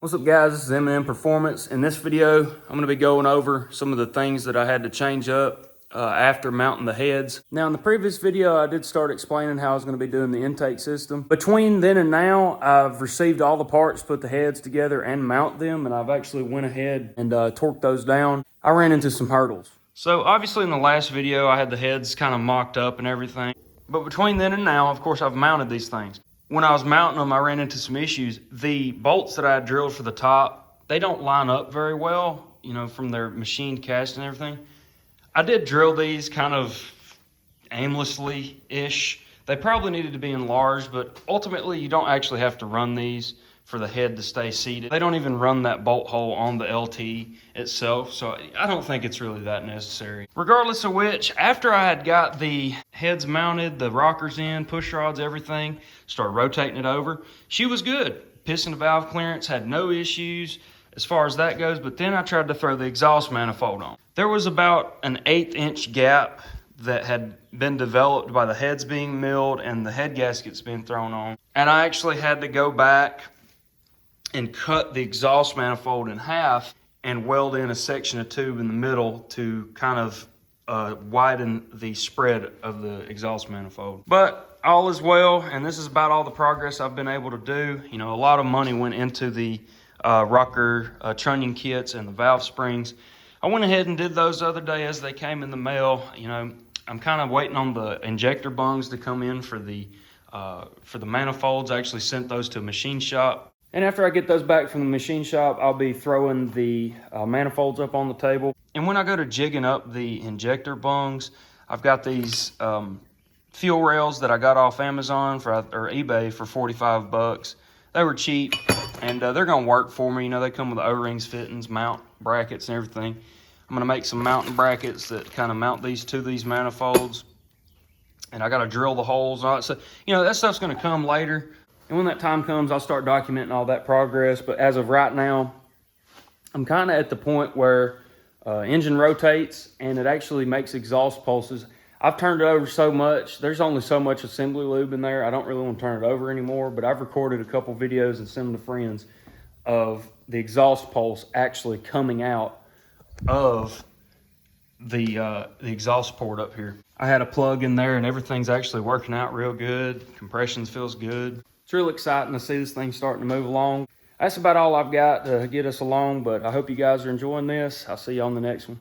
What's up guys, this is M&M Performance. In this video, I'm going to be going over some of the things that I had to change up after mounting the heads. Now in the previous video, I did start explaining how I was going to be doing the intake system. Between then and now, I've received all the parts, put the heads together and mount them, and I've actually went ahead and torqued those down. I ran into some hurdles. So obviously in the last video, I had the heads kind of mocked up and everything. But between then and now, of course, I've mounted these things. When I was mounting them, I ran into some issues. The bolts that I had drilled for the top, they don't line up very well, you know, from their machined cast and everything. I did drill these kind of aimlessly-ish. They probably needed to be enlarged, but ultimately you don't actually have to run these for the head to stay seated. They don't even run that bolt hole on the LT itself, so I don't think it's really that necessary. Regardless of which, after I had got the heads mounted, the rockers in, push rods, everything, started rotating it over, she was good. Piston to valve clearance, had no issues as far as that goes, but then I tried to throw the exhaust manifold on. There was about an 1/8 inch gap that had been developed by the heads being milled and the head gaskets being thrown on. And I actually had to go back and cut the exhaust manifold in half and weld in a section of tube in the middle to kind of widen the spread of the exhaust manifold. But all is well, and this is about all the progress I've been able to do. You know, a lot of money went into the rocker trunnion kits and the valve springs. I went ahead and did those the other day as they came in the mail. You know, I'm kind of waiting on the injector bungs to come in for the manifolds. I actually sent those to a machine shop. And after I get those back from the machine shop, I'll be throwing the manifolds up on the table. And when I go to jigging up the injector bungs, I've got these fuel rails that I got off Amazon or eBay for 45 bucks. They were cheap, and they're gonna work for me. You know, they come with O-rings, fittings, mount brackets, and everything. I'm gonna make some mounting brackets that kind of mount these to these manifolds. And I gotta drill the holes on it. So, you know, that stuff's gonna come later. And when that time comes, I'll start documenting all that progress. But as of right now, I'm kind of at the point where engine rotates and it actually makes exhaust pulses. I've turned it over so much. There's only so much assembly lube in there. I don't really want to turn it over anymore, but I've recorded a couple videos and sent them to friends of the exhaust pulse actually coming out of the exhaust port up here. I had a plug in there and everything's actually working out real good. Compressions feels good. It's really exciting to see this thing starting to move along. That's about all I've got to get us along, but I hope you guys are enjoying this. I'll see you on the next one.